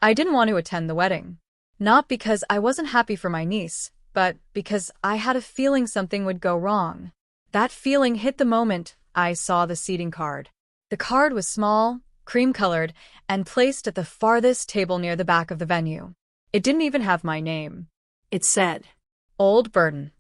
I didn't want to attend the wedding. Not because I wasn't happy for my niece, but because I had a feeling something would go wrong. That feeling hit the moment I saw the seating card. The card was small, cream-colored, and placed at the farthest table near the back of the venue. It didn't even have my name. It said, Old Burden.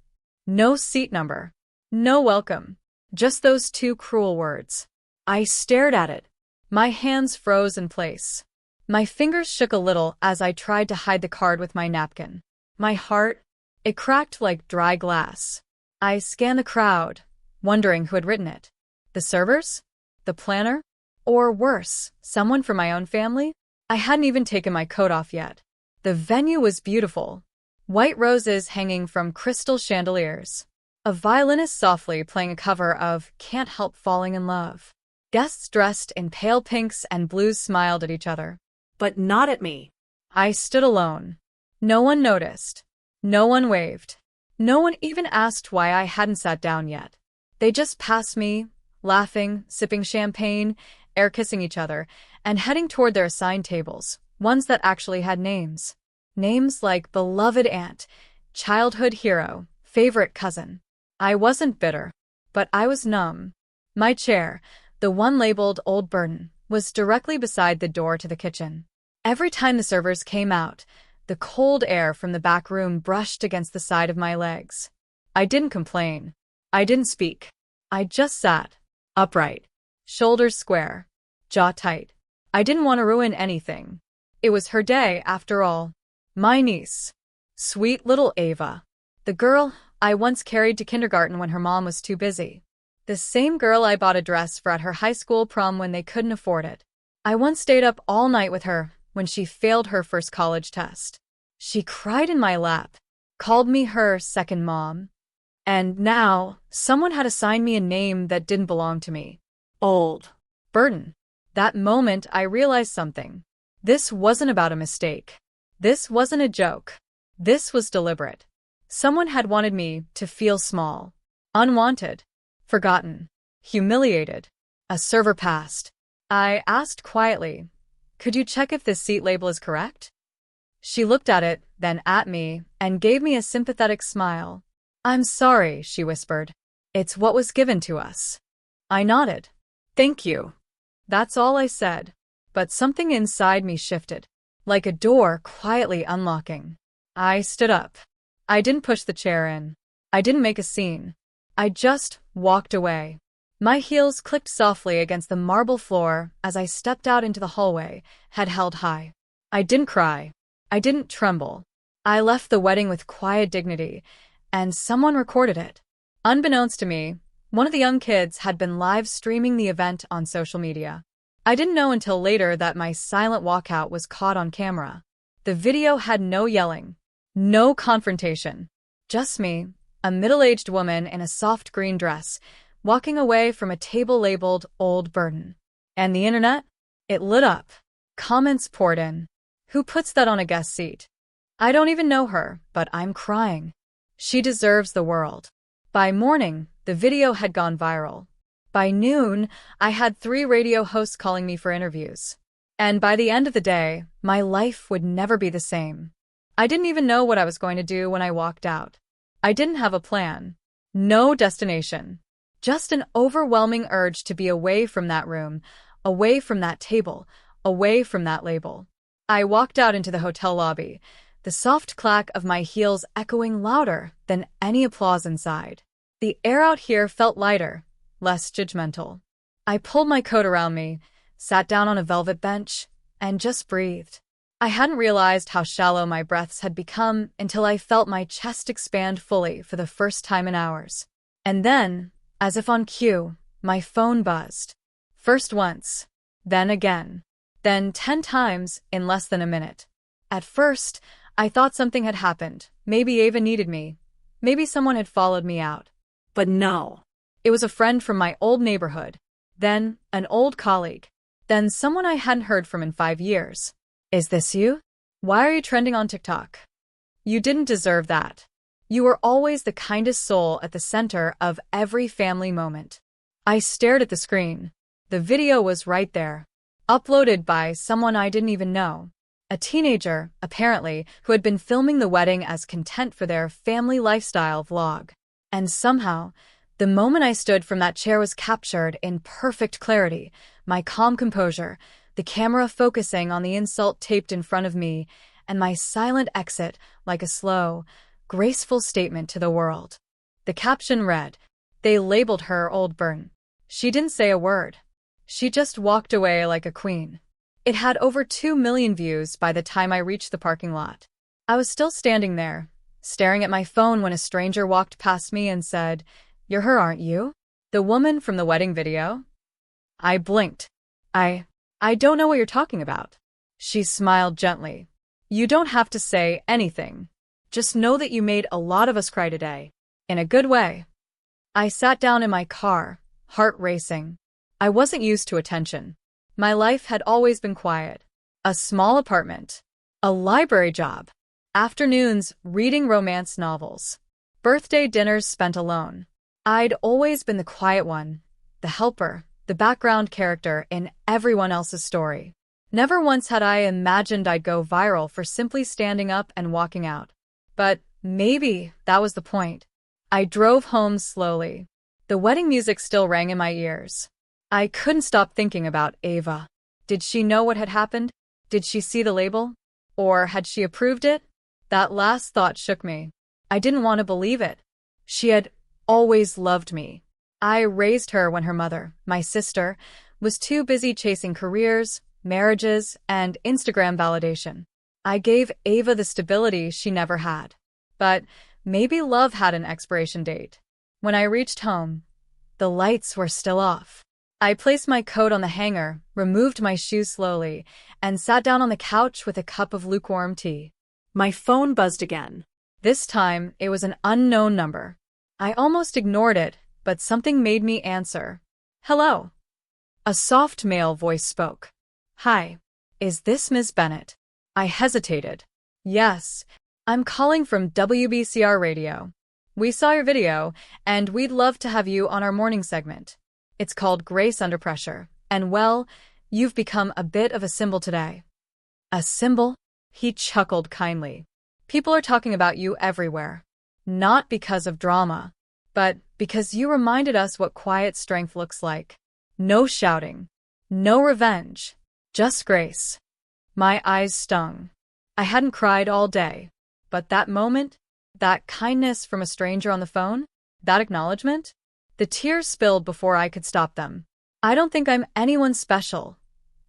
No seat number. No welcome. Just those two cruel words. I stared at it. My hands froze in place. My fingers shook a little as I tried to hide the card with my napkin. My heart, it cracked like dry glass. I scanned the crowd, wondering who had written it. The servers? The planner? Or worse, someone from my own family? I hadn't even taken my coat off yet. The venue was beautiful. White roses hanging from crystal chandeliers. A violinist softly playing a cover of Can't Help Falling in Love. Guests dressed in pale pinks and blues smiled at each other. But not at me. I stood alone. No one noticed. No one waved. No one even asked why I hadn't sat down yet. They just passed me, laughing, sipping champagne, air-kissing each other, and heading toward their assigned tables, ones that actually had names. Names like beloved aunt, childhood hero, favorite cousin. I wasn't bitter, but I was numb. My chair, the one labeled Old Burden, was directly beside the door to the kitchen. Every time the servers came out, the cold air from the back room brushed against the side of my legs. I didn't complain. I didn't speak. I just sat, upright, shoulders square, jaw tight. I didn't want to ruin anything. It was her day, after all. My niece. Sweet little Ava. The girl I once carried to kindergarten when her mom was too busy. The same girl I bought a dress for at her high school prom when they couldn't afford it. I once stayed up all night with her when she failed her first college test. She cried in my lap, called me her second mom. And now, someone had assigned me a name that didn't belong to me. Old Burden. That moment I realized something. This wasn't about a mistake. This wasn't a joke. This was deliberate. Someone had wanted me to feel small, unwanted, forgotten, humiliated. A server passed. I asked quietly, "Could you check if this seat label is correct?" She looked at it, then at me, and gave me a sympathetic smile. "I'm sorry," she whispered. "It's what was given to us." I nodded. "Thank you." That's all I said. But something inside me shifted, like a door quietly unlocking. I stood up. I didn't push the chair in. I didn't make a scene. I just walked away. My heels clicked softly against the marble floor as I stepped out into the hallway, head held high. I didn't cry. I didn't tremble. I left the wedding with quiet dignity, and someone recorded it. Unbeknownst to me, one of the young kids had been live streaming the event on social media. I didn't know until later that my silent walkout was caught on camera. The video had no yelling, no confrontation. Just me, a middle-aged woman in a soft green dress, walking away from a table labeled Old Burden. And the internet? It lit up. Comments poured in. Who puts that on a guest seat? I don't even know her, but I'm crying. She deserves the world. By morning, the video had gone viral. By noon, I had 3 radio hosts calling me for interviews. And by the end of the day, my life would never be the same. I didn't even know what I was going to do when I walked out. I didn't have a plan. No destination. Just an overwhelming urge to be away from that room, away from that table, away from that label. I walked out into the hotel lobby, the soft clack of my heels echoing louder than any applause inside. The air out here felt lighter, less judgmental. I pulled my coat around me, sat down on a velvet bench, and just breathed. I hadn't realized how shallow my breaths had become until I felt my chest expand fully for the first time in hours. And then, as if on cue, my phone buzzed. First once, then again, then 10 times in less than a minute. At first, I thought something had happened. Maybe Ava needed me. Maybe someone had followed me out. But no. It was a friend from my old neighborhood. Then, an old colleague. Then someone I hadn't heard from in 5 years. "Is this you? Why are you trending on TikTok?" You didn't deserve that. You were always the kindest soul at the center of every family moment. I stared at the screen. The video was right there. Uploaded by someone I didn't even know. A teenager, apparently, who had been filming the wedding as content for their family lifestyle vlog. And somehow, the moment I stood from that chair was captured in perfect clarity, my calm composure, the camera focusing on the insult taped in front of me, and my silent exit like a slow, graceful statement to the world. The caption read, "They labeled her Old Burn." She didn't say a word. She just walked away like a queen. It had over 2 million views by the time I reached the parking lot. I was still standing there, staring at my phone when a stranger walked past me and said, "You're her, aren't you? The woman from the wedding video?" I blinked. I don't know what you're talking about." She smiled gently. "You don't have to say anything. Just know that you made a lot of us cry today. In a good way." I sat down in my car, heart racing. I wasn't used to attention. My life had always been quiet. A small apartment. A library job. Afternoons reading romance novels. Birthday dinners spent alone. I'd always been the quiet one, the helper, the background character in everyone else's story. Never once had I imagined I'd go viral for simply standing up and walking out. But maybe that was the point. I drove home slowly. The wedding music still rang in my ears. I couldn't stop thinking about Ava. Did she know what had happened? Did she see the label? Or had she approved it? That last thought shook me. I didn't want to believe it. She had always loved me. I raised her when her mother, my sister, was too busy chasing careers, marriages, and Instagram validation. I gave Ava the stability she never had. But maybe love had an expiration date. When I reached home, the lights were still off. I placed my coat on the hanger, removed my shoes slowly, and sat down on the couch with a cup of lukewarm tea. My phone buzzed again. This time, it was an unknown number. I almost ignored it, but something made me answer. "Hello." A soft male voice spoke. "Hi. Is this Ms. Bennett?" I hesitated. "Yes. I'm calling from WBCR Radio. We saw your video, and we'd love to have you on our morning segment. It's called Grace Under Pressure, and well, you've become a bit of a symbol today." "A symbol?" He chuckled kindly. "People are talking about you everywhere. Not because of drama, but because you reminded us what quiet strength looks like. No shouting. No revenge. Just grace." My eyes stung. I hadn't cried all day. But that moment, that kindness from a stranger on the phone, that acknowledgement, the tears spilled before I could stop them. "I don't think I'm anyone special,"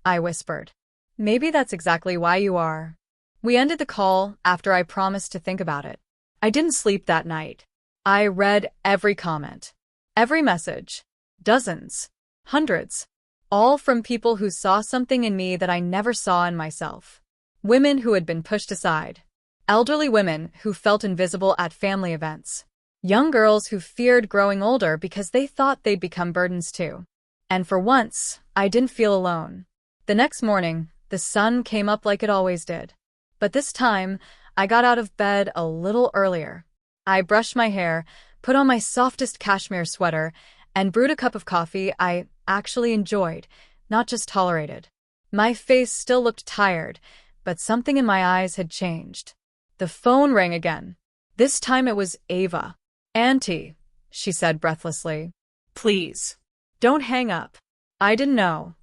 I whispered. "Maybe that's exactly why you are." We ended the call after I promised to think about it. I didn't sleep that night. I read every comment, every message, dozens, hundreds, all from people who saw something in me that I never saw in myself. Women who had been pushed aside. Elderly women who felt invisible at family events. Young girls who feared growing older because they thought they'd become burdens too. And for once, I didn't feel alone. The next morning, the sun came up like it always did. But this time, I got out of bed a little earlier. I brushed my hair, put on my softest cashmere sweater, and brewed a cup of coffee I actually enjoyed, not just tolerated. My face still looked tired, but something in my eyes had changed. The phone rang again. This time it was Ava. "Auntie," she said breathlessly. "Please, don't hang up." I didn't know.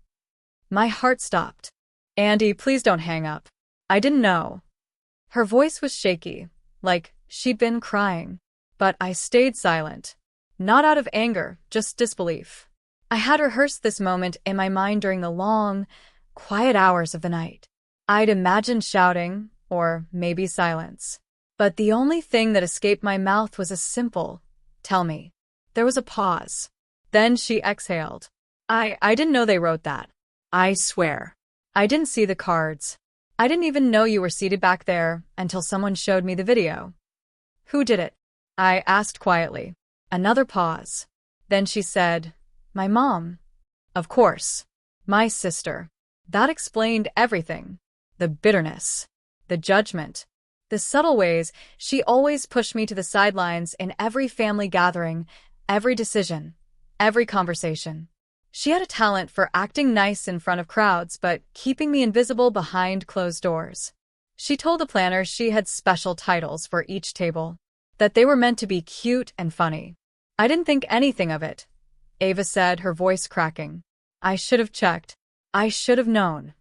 My heart stopped. "Andy, please don't hang up. I didn't know." Her voice was shaky, like she'd been crying. But I stayed silent. Not out of anger, just disbelief. I had rehearsed this moment in my mind during the long, quiet hours of the night. I'd imagined shouting, or maybe silence. But the only thing that escaped my mouth was a simple, "Tell me." There was a pause. Then she exhaled. I didn't know they wrote that. I swear. I didn't see the cards. I didn't even know you were seated back there until someone showed me the video." "Who did it?" I asked quietly. Another pause. Then she said, "My mom." Of course. My sister. That explained everything. The bitterness. The judgment. The subtle ways she always pushed me to the sidelines in every family gathering, every decision, every conversation. She had a talent for acting nice in front of crowds but keeping me invisible behind closed doors. She told the planners she had special titles for each table, that they were meant to be cute and funny. I didn't think anything of it, Ava said, her voice cracking. I should have checked. I should have known.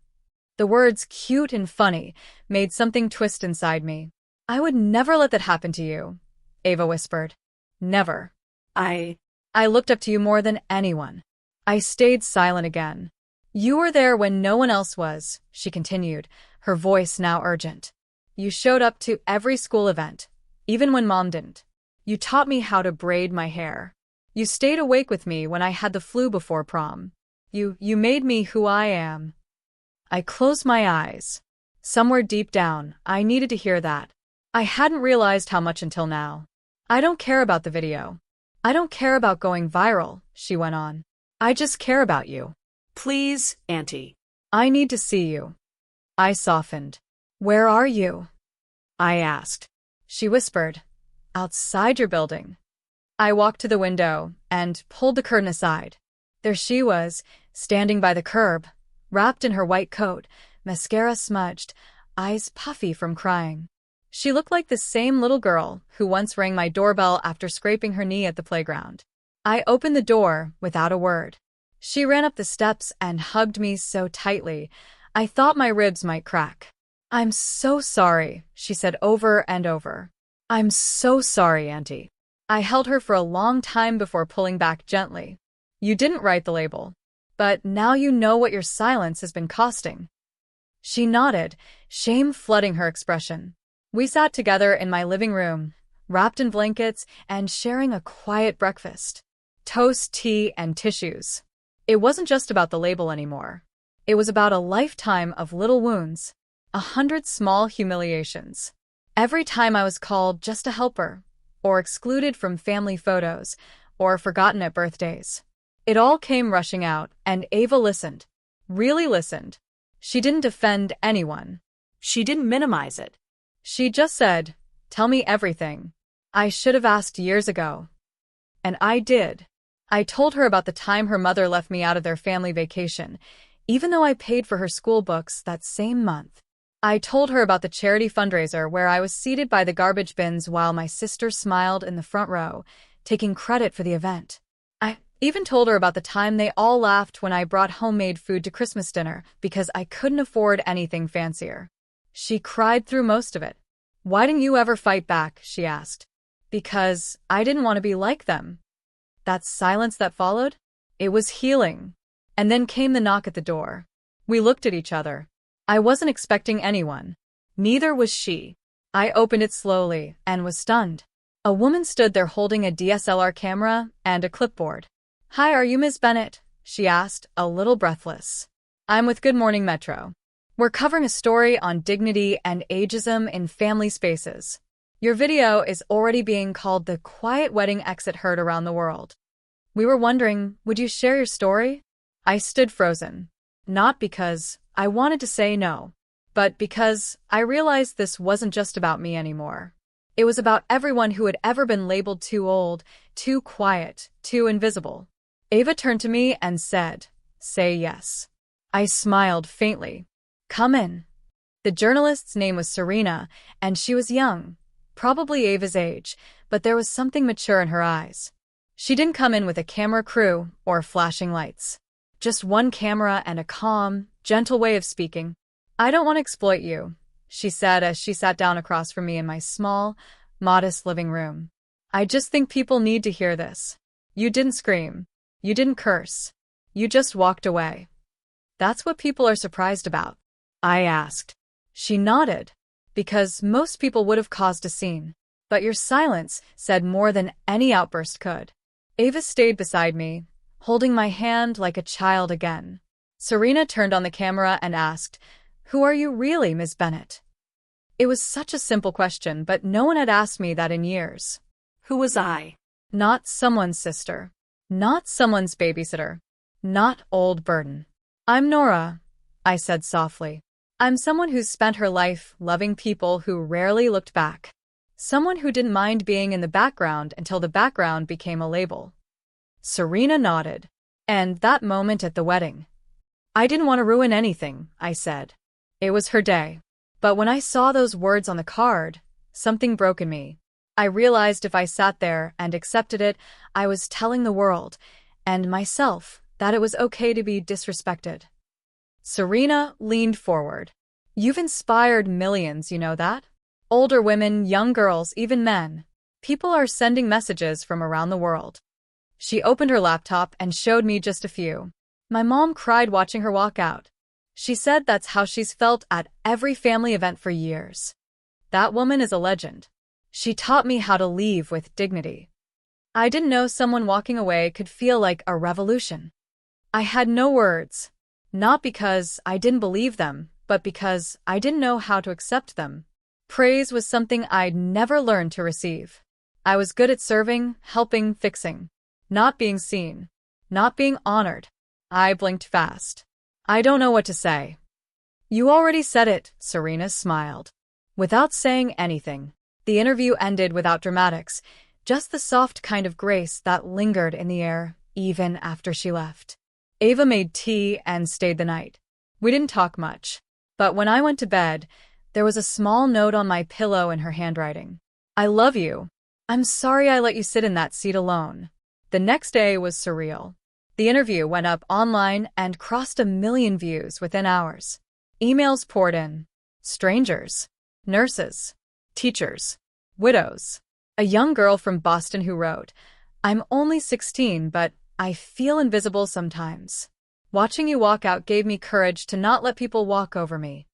The words cute and funny made something twist inside me. I would never let that happen to you, Ava whispered. Never. I looked up to you more than anyone. I stayed silent again. You were there when no one else was, she continued, her voice now urgent. You showed up to every school event, even when Mom didn't. You taught me how to braid my hair. You stayed awake with me when I had the flu before prom. You made me who I am. I closed my eyes. Somewhere deep down, I needed to hear that. I hadn't realized how much until now. I don't care about the video. I don't care about going viral, she went on. I just care about you. Please, Auntie. I need to see you. I softened. Where are you? I asked. She whispered. Outside your building. I walked to the window and pulled the curtain aside. There she was, standing by the curb, wrapped in her white coat, mascara smudged, eyes puffy from crying. She looked like the same little girl who once rang my doorbell after scraping her knee at the playground. I opened the door without a word. She ran up the steps and hugged me so tightly, I thought my ribs might crack. I'm so sorry, she said over and over. I'm so sorry, Auntie. I held her for a long time before pulling back gently. You didn't write the label, but now you know what your silence has been costing. She nodded, shame flooding her expression. We sat together in my living room, wrapped in blankets and sharing a quiet breakfast. Toast, tea, and tissues. It wasn't just about the label anymore. It was about a lifetime of little wounds, 100 small humiliations. Every time I was called just a helper, or excluded from family photos, or forgotten at birthdays. It all came rushing out, and Ava listened. Really listened. She didn't defend anyone. She didn't minimize it. She just said, tell me everything. I should have asked years ago. And I did. I told her about the time her mother left me out of their family vacation, even though I paid for her school books that same month. I told her about the charity fundraiser where I was seated by the garbage bins while my sister smiled in the front row, taking credit for the event. I even told her about the time they all laughed when I brought homemade food to Christmas dinner because I couldn't afford anything fancier. She cried through most of it. Why didn't you ever fight back? She asked. Because I didn't want to be like them. That silence that followed? It was healing. And then came the knock at the door. We looked at each other. I wasn't expecting anyone. Neither was she. I opened it slowly and was stunned. A woman stood there holding a DSLR camera and a clipboard. Hi, are you Ms. Bennett? She asked, a little breathless. I'm with Good Morning Metro. We're covering a story on dignity and ageism in family spaces. Your video is already being called the quiet wedding exit heard around the world. We were wondering, would you share your story? I stood frozen. Not because I wanted to say no, but because I realized this wasn't just about me anymore. It was about everyone who had ever been labeled too old, too quiet, too invisible. Ava turned to me and said, say yes. I smiled faintly. Come in. The journalist's name was Serena, and she was young. Probably Ava's age, but there was something mature in her eyes. She didn't come in with a camera crew or flashing lights. Just one camera and a calm, gentle way of speaking. I don't want to exploit you, she said as she sat down across from me in my small, modest living room. I just think people need to hear this. You didn't scream. You didn't curse. You just walked away. That's what people are surprised about. I asked. She nodded. Because most people would have caused a scene. But your silence said more than any outburst could. Ava stayed beside me, holding my hand like a child again. Serena turned on the camera and asked, Who are you really, Ms. Bennett? It was such a simple question, but no one had asked me that in years. Who was I? Not someone's sister. Not someone's babysitter. Not old burden. I'm Nora, I said softly. I'm someone who's spent her life loving people who rarely looked back. Someone who didn't mind being in the background until the background became a label. Serena nodded. And that moment at the wedding. I didn't want to ruin anything, I said. It was her day. But when I saw those words on the card, something broke in me. I realized if I sat there and accepted it, I was telling the world, and myself, that it was okay to be disrespected. Serena leaned forward. You've inspired millions, you know that? Older women, young girls, even men. People are sending messages from around the world. She opened her laptop and showed me just a few. My mom cried watching her walk out. She said that's how she's felt at every family event for years. That woman is a legend. She taught me how to leave with dignity. I didn't know someone walking away could feel like a revolution. I had no words. Not because I didn't believe them, but because I didn't know how to accept them. Praise was something I'd never learned to receive. I was good at serving, helping, fixing. Not being seen. Not being honored. I blinked fast. I don't know what to say. You already said it, Serena smiled. Without saying anything, the interview ended without dramatics, just the soft kind of grace that lingered in the air, even after she left. Ava made tea and stayed the night. We didn't talk much, but when I went to bed, there was a small note on my pillow in her handwriting. I love you. I'm sorry I let you sit in that seat alone. The next day was surreal. The interview went up online and crossed 1 million views within hours. Emails poured in. Strangers, nurses, teachers, widows. A young girl from Boston who wrote, I'm only 16, but I feel invisible sometimes. Watching you walk out gave me courage to not let people walk over me.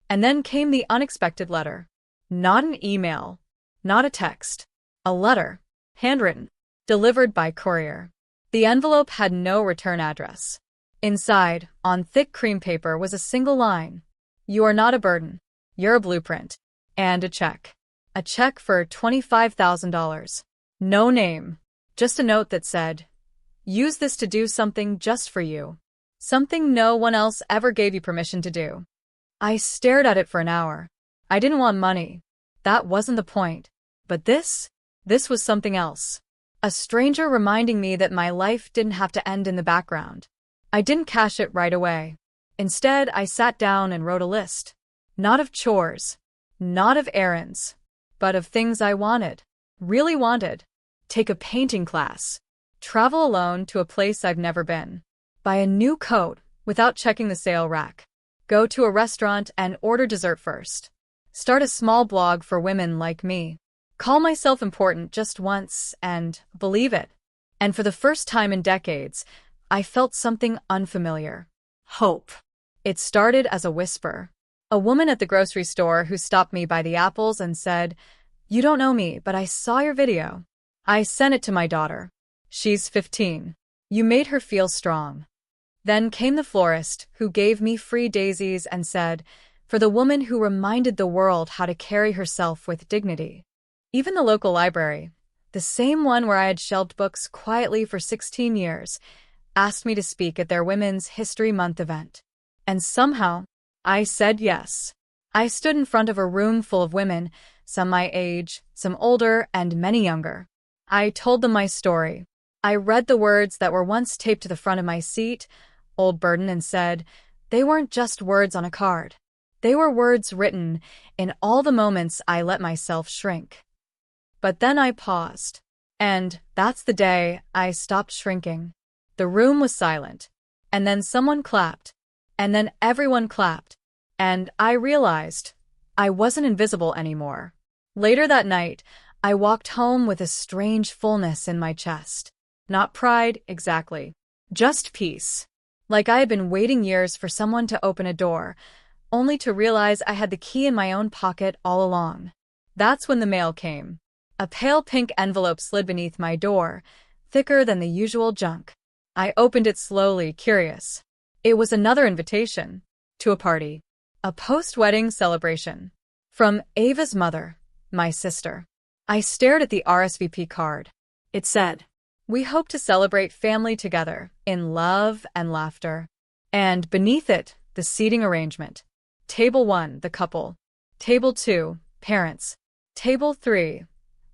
And then came the unexpected letter. Not an email, not a text. A letter, handwritten, delivered by courier. The envelope had no return address. Inside, on thick cream paper, was a single line. You are not a burden. You're a blueprint. And a check. A check for $25,000. No name. Just a note that said, use this to do something just for you. Something no one else ever gave you permission to do. I stared at it for an hour. I didn't want money. That wasn't the point. But this was something else. A stranger reminding me that my life didn't have to end in the background. I didn't cash it right away. Instead, I sat down and wrote a list. Not of chores, not of errands, but of things I wanted, really wanted. Take a painting class. Travel alone to a place I've never been. Buy a new coat without checking the sale rack. Go to a restaurant and order dessert first. Start a small blog for women like me. Call myself important just once and believe it. And for the first time in decades, I felt something unfamiliar. Hope. It started as a whisper. A woman at the grocery store who stopped me by the apples and said, You don't know me, but I saw your video. I sent it to my daughter. She's 15. You made her feel strong. Then came the florist who gave me free daisies and said, For the woman who reminded the world how to carry herself with dignity. Even the local library, the same one where I had shelved books quietly for 16 years, asked me to speak at their Women's History Month event. And somehow, I said yes. I stood in front of a room full of women, some my age, some older, and many younger. I told them my story. I read the words that were once taped to the front of my seat, old burden, and said, they weren't just words on a card. They were words written in all the moments I let myself shrink. But then I paused. And that's the day I stopped shrinking. The room was silent. And then someone clapped. And then everyone clapped. And I realized I wasn't invisible anymore. Later that night, I walked home with a strange fullness in my chest. Not pride, exactly. Just peace. Like I had been waiting years for someone to open a door, only to realize I had the key in my own pocket all along. That's when the mail came. A pale pink envelope slid beneath my door, thicker than the usual junk. I opened it slowly, curious. It was another invitation. To a party. A post-wedding celebration. From Ava's mother, my sister. I stared at the RSVP card. It said, We hope to celebrate family together, in love and laughter. And beneath it, the seating arrangement. Table 1, the couple. Table 2, parents. Table 3,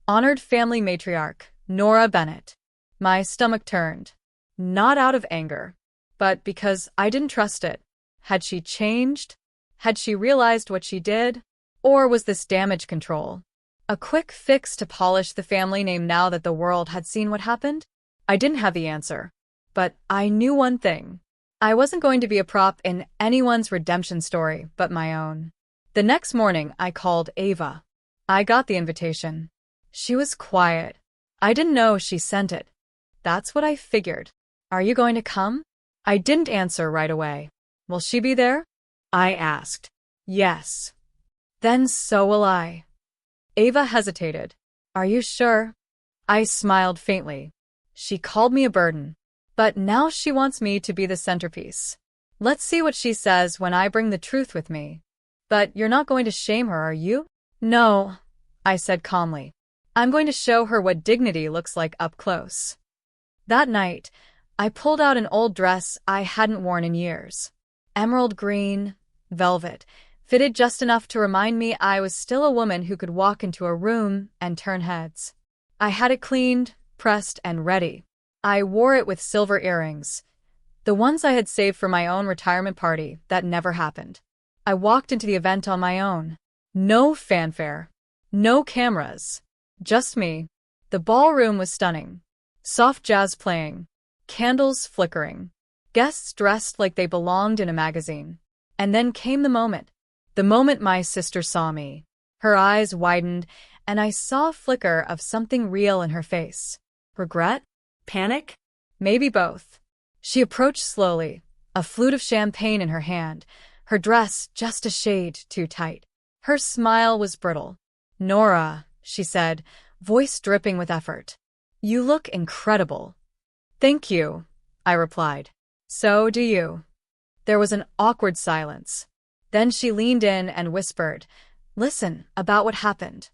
honored family matriarch, Nora Bennett. My stomach turned. Not out of anger, but because I didn't trust it. Had she changed? Had she realized what she did? Or was this damage control? A quick fix to polish the family name now that the world had seen what happened? I didn't have the answer. But I knew one thing. I wasn't going to be a prop in anyone's redemption story but my own. The next morning, I called Ava. I got the invitation. She was quiet. I didn't know she sent it. That's what I figured. Are you going to come? I didn't answer right away. Will she be there? I asked. Yes. Then so will I. Ava hesitated. Are you sure? I smiled faintly. She called me a burden. But now she wants me to be the centerpiece. Let's see what she says when I bring the truth with me. But you're not going to shame her, are you? No, I said calmly. I'm going to show her what dignity looks like up close. That night, I pulled out an old dress I hadn't worn in years. Emerald green, velvet, fitted just enough to remind me I was still a woman who could walk into a room and turn heads. I had it cleaned, pressed, and ready. I wore it with silver earrings, the ones I had saved for my own retirement party that never happened. I walked into the event on my own. No fanfare. No cameras. Just me. The ballroom was stunning. Soft jazz playing. Candles flickering. Guests dressed like they belonged in a magazine. And then came the moment. The moment my sister saw me. Her eyes widened, and I saw a flicker of something real in her face. Regret? Panic? Maybe both. She approached slowly, a flute of champagne in her hand, her dress just a shade too tight. Her smile was brittle. Nora, she said, voice dripping with effort. You look incredible. Thank you, I replied. So do you. There was an awkward silence. Then she leaned in and whispered, Listen, about what happened.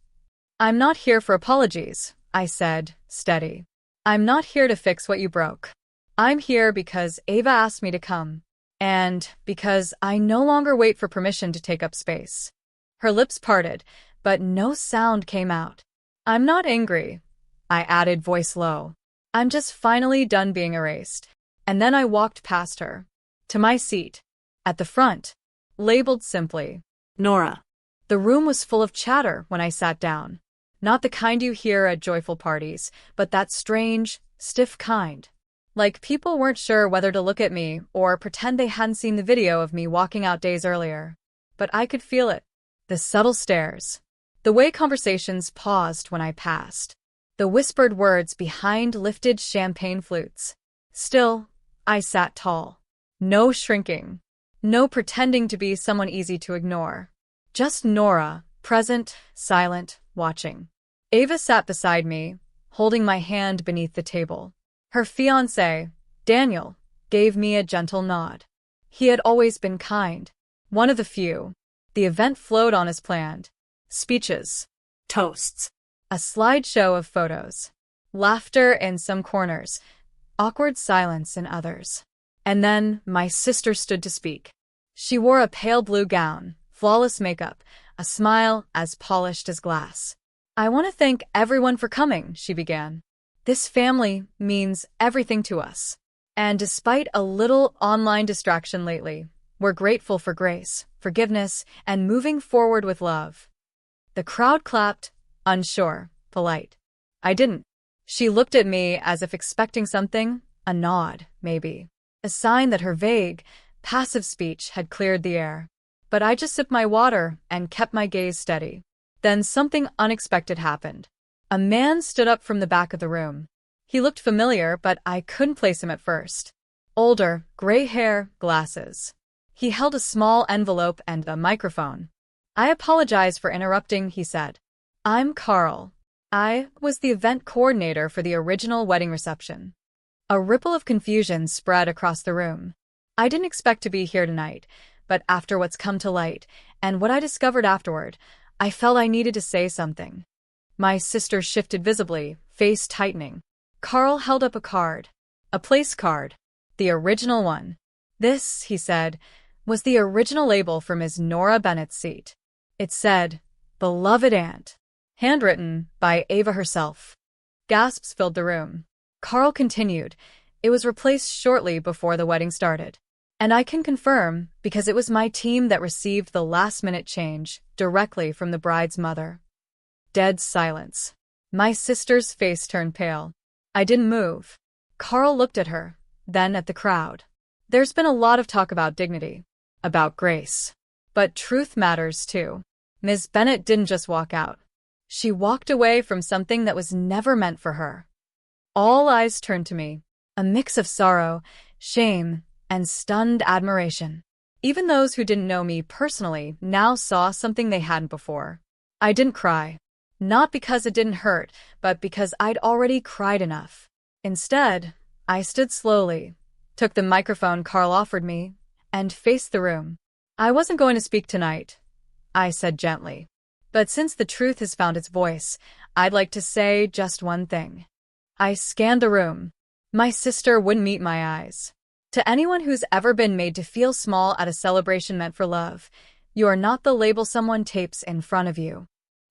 I'm not here for apologies, I said, steady. I'm not here to fix what you broke. I'm here because Ava asked me to come. And because I no longer wait for permission to take up space. Her lips parted, but no sound came out. I'm not angry, I added, voice low. I'm just finally done being erased. And then I walked past her. To my seat. At the front. Labeled simply. Nora. The room was full of chatter when I sat down. Not the kind you hear at joyful parties, but that strange, stiff kind. Like people weren't sure whether to look at me or pretend they hadn't seen the video of me walking out days earlier. But I could feel it. The subtle stares. The way conversations paused when I passed. The whispered words behind lifted champagne flutes. Still, I sat tall. No shrinking. No pretending to be someone easy to ignore. Just Nora, present, silent, watching. Ava sat beside me, holding my hand beneath the table. Her fiancé, Daniel, gave me a gentle nod. He had always been kind. One of the few. The event flowed on as planned. Speeches. Toasts. A slideshow of photos. Laughter in some corners. Awkward silence in others. And then my sister stood to speak. She wore a pale blue gown, flawless makeup, a smile as polished as glass. I want to thank everyone for coming, she began. This family means everything to us. And despite a little online distraction lately, we're grateful for grace, forgiveness, and moving forward with love. The crowd clapped, unsure, polite. I didn't. She looked at me as if expecting something, a nod, maybe. A sign that her vague, passive speech had cleared the air. But I just sipped my water and kept my gaze steady. Then something unexpected happened. A man stood up from the back of the room. He looked familiar, but I couldn't place him at first. Older, gray hair, glasses. He held a small envelope and a microphone. I apologize for interrupting, he said. I'm Carl. I was the event coordinator for the original wedding reception. A ripple of confusion spread across the room. I didn't expect to be here tonight, but after what's come to light, and what I discovered afterward, I felt I needed to say something. My sister shifted visibly, face tightening. Carl held up a card. A place card. The original one. This, he said, was the original label for Ms. Nora Bennett's seat. It said, Beloved Aunt. Handwritten by Ava herself. Gasps filled the room. Carl continued, It was replaced shortly before the wedding started. And I can confirm, because it was my team that received the last-minute change directly from the bride's mother. Dead silence. My sister's face turned pale. I didn't move. Carl looked at her, then at the crowd. There's been a lot of talk about dignity, about grace. But truth matters too. Ms. Bennett didn't just walk out. She walked away from something that was never meant for her. All eyes turned to me, a mix of sorrow, shame, and stunned admiration. Even those who didn't know me personally now saw something they hadn't before. I didn't cry. Not because it didn't hurt, but because I'd already cried enough. Instead, I stood slowly, took the microphone Carl offered me, and faced the room. I wasn't going to speak tonight, I said gently. But since the truth has found its voice, I'd like to say just one thing. I scanned the room. My sister wouldn't meet my eyes. To anyone who's ever been made to feel small at a celebration meant for love, you are not the label someone tapes in front of you.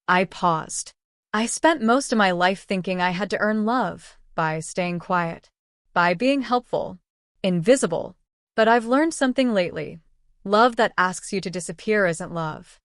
I paused. I spent most of my life thinking I had to earn love by staying quiet, by being helpful, invisible. But I've learned something lately. Love that asks you to disappear isn't love.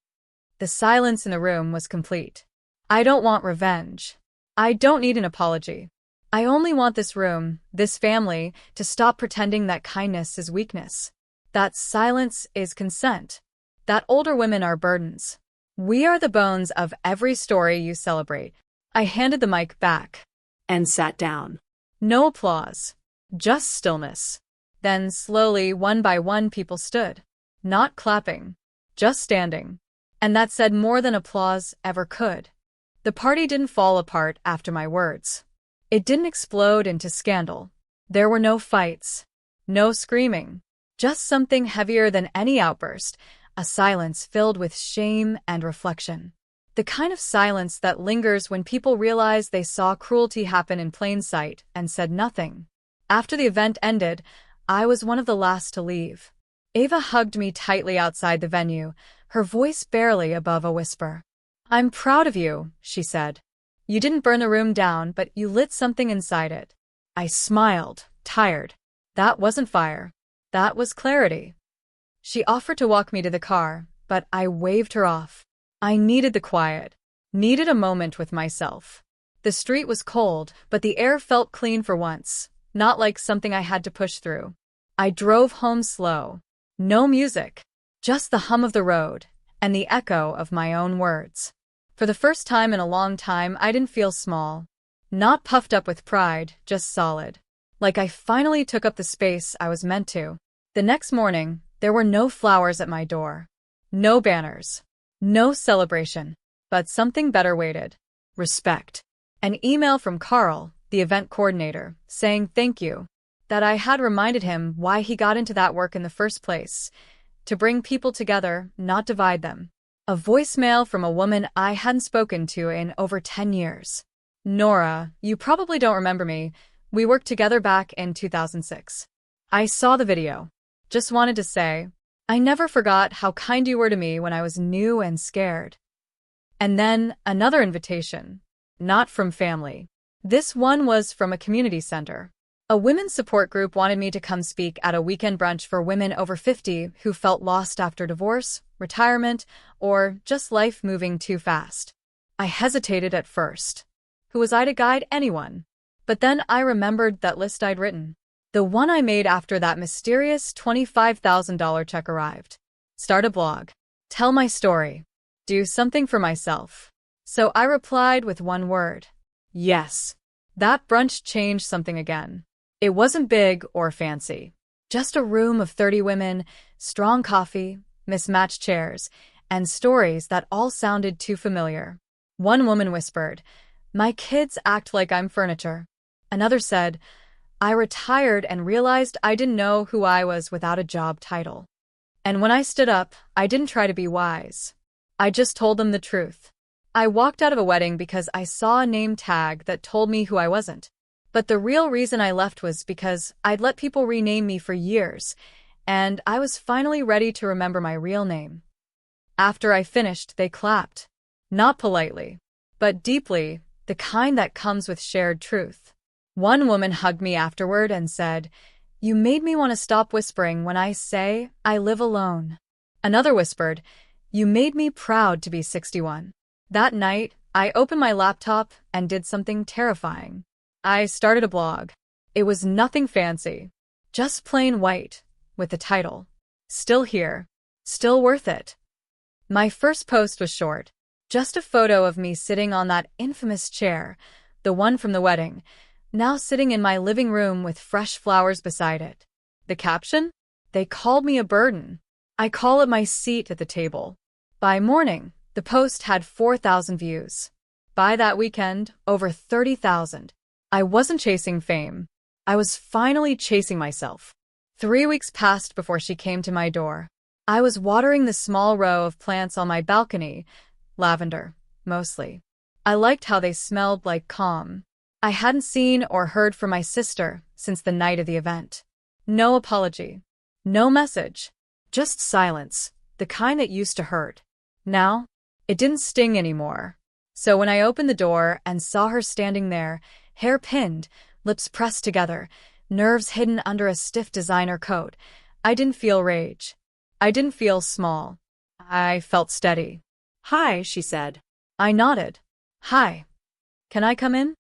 The silence in the room was complete. I don't want revenge. I don't need an apology. I only want this room, this family, to stop pretending that kindness is weakness, that silence is consent, that older women are burdens. We are the bones of every story you celebrate. I handed the mic back. And sat down. No applause. Just stillness. Then slowly, one by one, people stood. Not clapping. Just standing. And that said more than applause ever could. The party didn't fall apart after my words. It didn't explode into scandal. There were no fights. No screaming. Just something heavier than any outburst. A silence filled with shame and reflection. The kind of silence that lingers when people realize they saw cruelty happen in plain sight and said nothing. After the event ended, I was one of the last to leave. Ava hugged me tightly outside the venue, her voice barely above a whisper. "I'm proud of you," she said. "You didn't burn the room down, but you lit something inside it." I smiled, tired. That wasn't fire. That was clarity. She offered to walk me to the car, but I waved her off. I needed the quiet, needed a moment with myself. The street was cold, but the air felt clean for once, not like something I had to push through. I drove home slow. No music, just the hum of the road and the echo of my own words. For the first time in a long time, I didn't feel small. Not puffed up with pride, just solid. Like I finally took up the space I was meant to. The next morning, there were no flowers at my door. No banners. No celebration. But something better waited. Respect. An email from Carl, the event coordinator, saying thank you. That I had reminded him why he got into that work in the first place. To bring people together, not divide them. A voicemail from a woman I hadn't spoken to in over 10 years. "Nora, you probably don't remember me. We worked together back in 2006. I saw the video. Just wanted to say, I never forgot how kind you were to me when I was new and scared." And then another invitation. Not from family. This one was from a community center. A women's support group wanted me to come speak at a weekend brunch for women over 50 who felt lost after divorce, retirement, or just life moving too fast. I hesitated at first. Who was I to guide anyone? But then I remembered that list I'd written. The one I made after that mysterious $25,000 check arrived. Start a blog. Tell my story. Do something for myself. So I replied with one word. Yes. That brunch changed something again. It wasn't big or fancy. Just a room of 30 women, strong coffee, mismatched chairs, and stories that all sounded too familiar. One woman whispered, "My kids act like I'm furniture." Another said, "I retired and realized I didn't know who I was without a job title." And when I stood up, I didn't try to be wise. I just told them the truth. I walked out of a wedding because I saw a name tag that told me who I wasn't. But the real reason I left was because I'd let people rename me for years, and I was finally ready to remember my real name. After I finished, they clapped. Not politely, but deeply, the kind that comes with shared truth. One woman hugged me afterward and said, "You made me want to stop whispering when I say I live alone." Another whispered, "You made me proud to be 61. That night, I opened my laptop and did something terrifying. I started a blog. It was nothing fancy, just plain white, with the title, "Still Here, Still Worth It." My first post was short, just a photo of me sitting on that infamous chair, the one from the wedding, now sitting in my living room with fresh flowers beside it. The caption? "They called me a burden. I call it my seat at the table." By morning, the post had 4,000 views. By that weekend, over 30,000. I wasn't chasing fame. I was finally chasing myself. 3 weeks passed before she came to my door. I was watering the small row of plants on my balcony, lavender, mostly. I liked how they smelled like calm. I hadn't seen or heard from my sister since the night of the event. No apology. No message. Just silence, the kind that used to hurt. Now, it didn't sting anymore. So when I opened the door and saw her standing there, hair pinned, lips pressed together, nerves hidden under a stiff designer coat, I didn't feel rage. I didn't feel small. I felt steady. "Hi," she said. I nodded. "Hi. Can I come in?"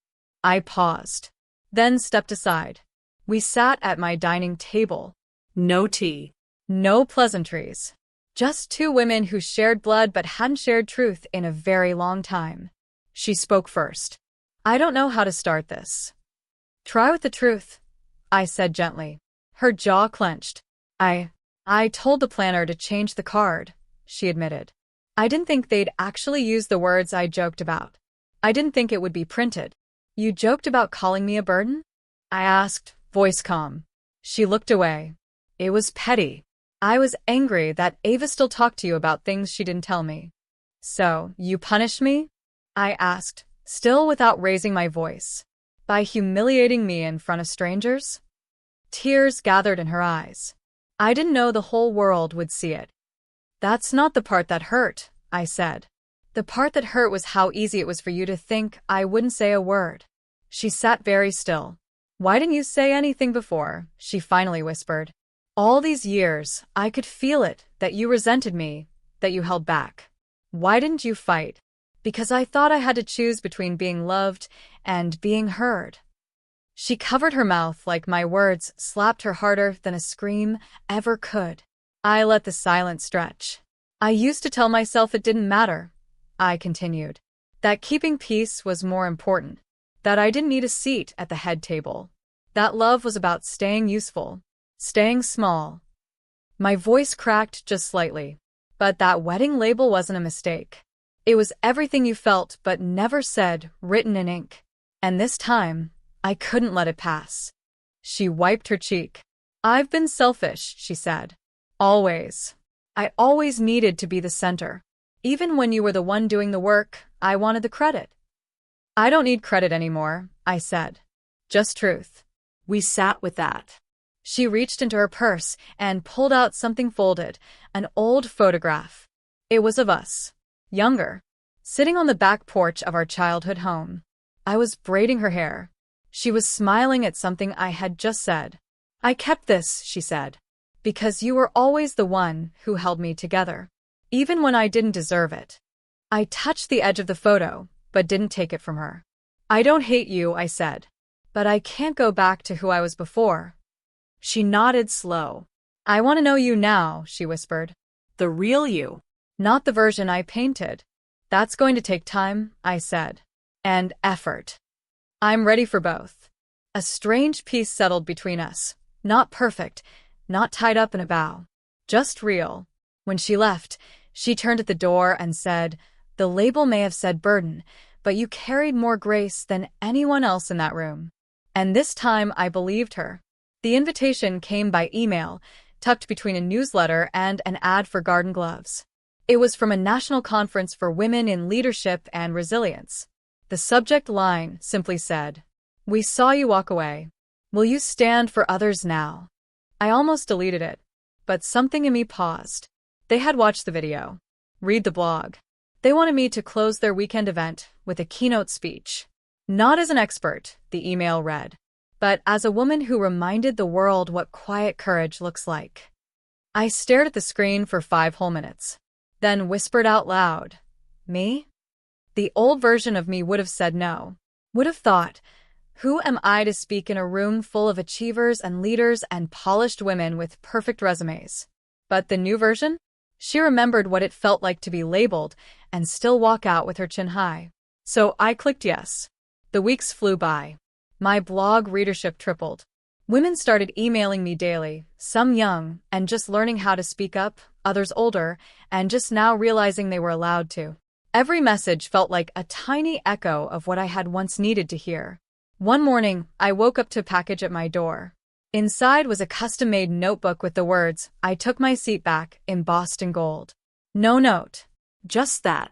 I paused, then stepped aside. We sat at my dining table. No tea. No pleasantries. Just two women who shared blood but hadn't shared truth in a very long time. She spoke first. "I don't know how to start this." "Try with the truth," I said gently. Her jaw clenched. I told the planner to change the card," she admitted. "I didn't think they'd actually use the words I joked about. I didn't think it would be printed." "You joked about calling me a burden?" I asked, voice calm. She looked away. It was petty. I was angry that Ava still talked to you about things she didn't tell me. "So, you punished me?" I asked, still without raising my voice. "By humiliating me in front of strangers?" Tears gathered in her eyes. I didn't know the whole world would see it. "That's not the part that hurt," I said. "The part that hurt was how easy it was for you to think I wouldn't say a word." She sat very still. "Why didn't you say anything before?" she finally whispered. "All these years, I could feel it, that you resented me, that you held back. Why didn't you fight?" "Because I thought I had to choose between being loved and being heard." She covered her mouth like my words slapped her harder than a scream ever could. I let the silence stretch. "I used to tell myself it didn't matter," I continued. "That keeping peace was more important. That I didn't need a seat at the head table. That love was about staying useful, staying small." My voice cracked just slightly. "But that wedding label wasn't a mistake. It was everything you felt but never said, written in ink. And this time, I couldn't let it pass." She wiped her cheek. "I've been selfish," she said. "Always. I always needed to be the center. Even when you were the one doing the work, I wanted the credit." "I don't need credit anymore," I said. "Just truth." We sat with that. She reached into her purse and pulled out something folded, an old photograph. It was of us, younger, sitting on the back porch of our childhood home. I was braiding her hair. She was smiling at something I had just said. "I kept this," she said, "because you were always the one who held me together, even when I didn't deserve it." I touched the edge of the photo, but didn't take it from her. "I don't hate you," I said, "but I can't go back to who I was before." She nodded slow. "I want to know you now," she whispered. "The real you." "Not the version I painted." "That's going to take time," I said. "And effort. I'm ready for both." A strange peace settled between us. Not perfect, not tied up in a bow. Just real. When she left, she turned at the door and said, "The label may have said burden, but you carried more grace than anyone else in that room." And this time I believed her. The invitation came by email, tucked between a newsletter and an ad for garden gloves. It was from a national conference for women in leadership and resilience. The subject line simply said, "We saw you walk away. Will you stand for others now?" I almost deleted it, but something in me paused. They had watched the video, read the blog. They wanted me to close their weekend event with a keynote speech. "Not as an expert," the email read, but as a woman who reminded the world what quiet courage looks like. I stared at the screen for 5 whole minutes, then whispered out loud, "Me?" The old version of me would have said no. Would have thought, who am I to speak in a room full of achievers and leaders and polished women with perfect resumes? But the new version? She remembered what it felt like to be labeled and still walk out with her chin high. So I clicked yes. The weeks flew by. My blog readership tripled. Women started emailing me daily, some young and just learning how to speak up, others older and just now realizing they were allowed to. Every message felt like a tiny echo of what I had once needed to hear. One morning, I woke up to a package at my door. Inside was a custom-made notebook with the words, "I took my seat back," embossed in gold. No note. Just that.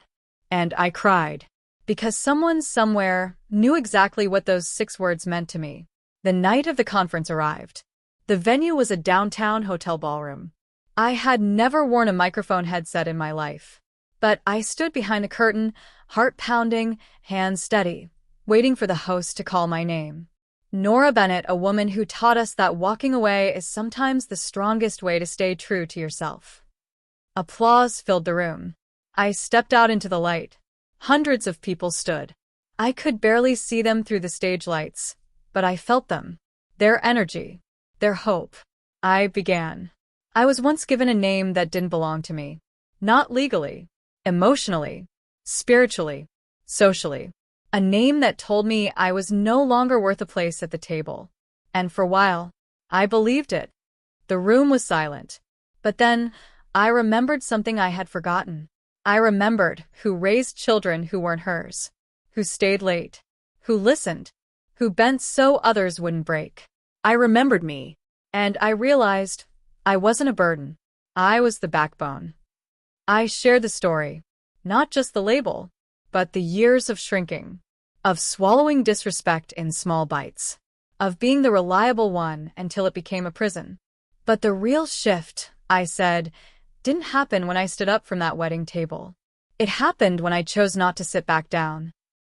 And I cried. Because someone somewhere knew exactly what those 6 words meant to me. The night of the conference arrived. The venue was a downtown hotel ballroom. I had never worn a microphone headset in my life. But I stood behind the curtain, heart pounding, hands steady, waiting for the host to call my name. Nora Bennett, a woman who taught us that walking away is sometimes the strongest way to stay true to yourself. Applause filled the room. I stepped out into the light. Hundreds of people stood. I could barely see them through the stage lights, but I felt them. Their energy. Their hope. I began. I was once given a name that didn't belong to me. Not legally. Emotionally. Spiritually. Socially. A name that told me I was no longer worth a place at the table. And for a while, I believed it. The room was silent. But then, I remembered something I had forgotten. I remembered who raised children who weren't hers, who stayed late, who listened, who bent so others wouldn't break. I remembered me, and I realized I wasn't a burden. I was the backbone. I shared the story, not just the label, but the years of shrinking, of swallowing disrespect in small bites, of being the reliable one until it became a prison. But the real shift, I said, didn't happen when I stood up from that wedding table. It happened when I chose not to sit back down.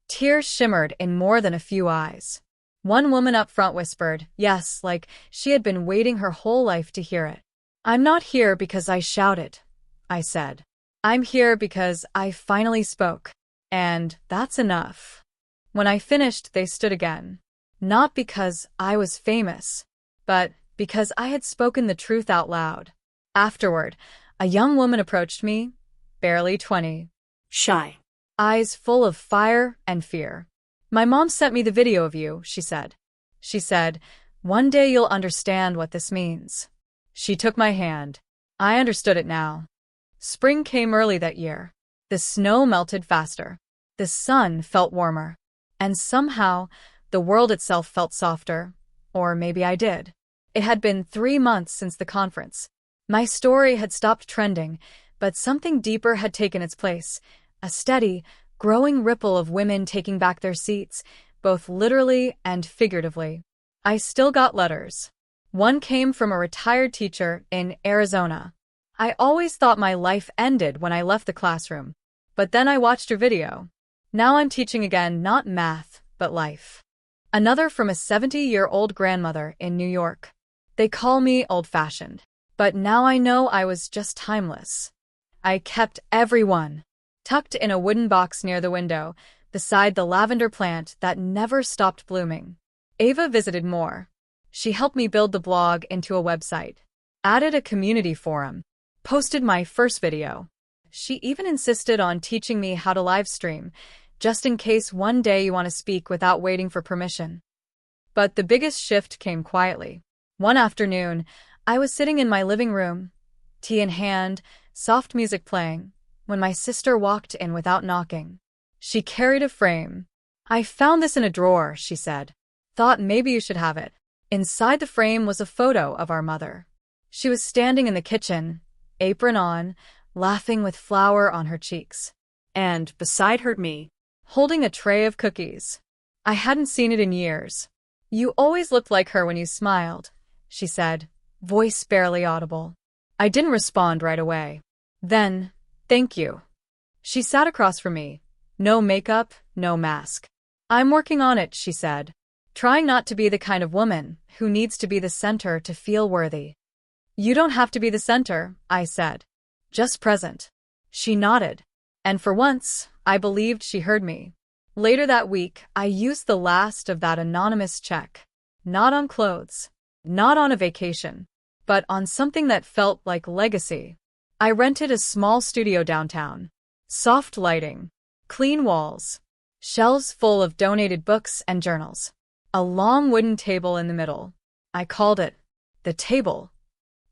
Tears shimmered in more than a few eyes. One woman up front whispered, yes, like she had been waiting her whole life to hear it. "I'm not here because I shouted," I said. "I'm here because I finally spoke. And that's enough." When I finished, they stood again. Not because I was famous, but because I had spoken the truth out loud. Afterward, a young woman approached me, barely 20. Shy. Eyes full of fire and fear. "My mom sent me the video of you," she said. She said, "One day you'll understand what this means." She took my hand. I understood it now. Spring came early that year. The snow melted faster. The sun felt warmer. And somehow, the world itself felt softer. Or maybe I did. It had been 3 months since the conference. My story had stopped trending, but something deeper had taken its place. A steady, growing ripple of women taking back their seats, both literally and figuratively. I still got letters. One came from a retired teacher in Arizona. I always thought my life ended when I left the classroom. But then I watched her video. Now I'm teaching again, not math, but life. Another from a 70-year-old grandmother in New York. They call me old-fashioned. But now I know I was just timeless. I kept everyone tucked in a wooden box near the window, beside the lavender plant that never stopped blooming. Ava visited more. She helped me build the blog into a website, added a community forum, posted my first video. She even insisted on teaching me how to live stream, just in case one day you want to speak without waiting for permission. But the biggest shift came quietly. One afternoon, I was sitting in my living room, tea in hand, soft music playing, when my sister walked in without knocking. She carried a frame. "I found this in a drawer," she said. "Thought maybe you should have it." Inside the frame was a photo of our mother. She was standing in the kitchen, apron on, laughing with flour on her cheeks. And beside her, me, holding a tray of cookies. I hadn't seen it in years. "You always looked like her when you smiled," she said, voice barely audible. I didn't respond right away. Then, "Thank you." She sat across from me. No makeup, no mask. "I'm working on it," she said. trying not to be the kind of woman who needs to be the center to feel worthy. You don't have to be the center, I said. Just present. She nodded. And for once, I believed she heard me. Later that week, I used the last of that anonymous check. Not on clothes. Not on a vacation. But on something that felt like legacy. I rented a small studio downtown. Soft lighting. Clean walls. Shelves full of donated books and journals. A long wooden table in the middle. I called it the table.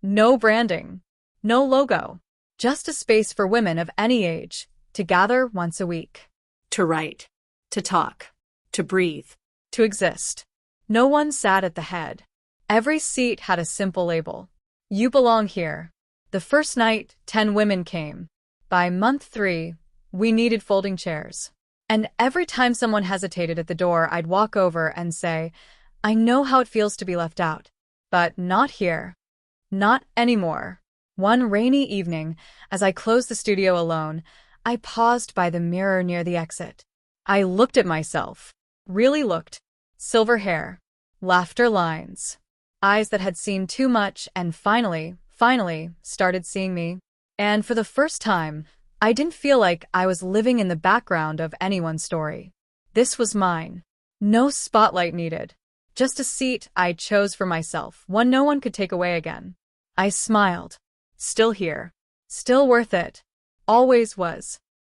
No branding. No logo. Just a space for women of any age to gather once a week. To write. To talk. To breathe. To exist. No one sat at the head. Every seat had a simple label. You belong here. The first night, 10 women came. By month 3, we needed folding chairs. And every time someone hesitated at the door, I'd walk over and say, I know how it feels to be left out. But not here. Not anymore. One rainy evening, as I closed the studio alone, I paused by the mirror near the exit. I looked at myself. Really looked. Silver hair. Laughter lines. Eyes that had seen too much and finally started seeing me. And for the first time, I didn't feel like I was living in the background of anyone's story. This was mine. No spotlight needed. Just a seat I chose for myself, one no one could take away again. I smiled. Still here. Still worth it. Always was.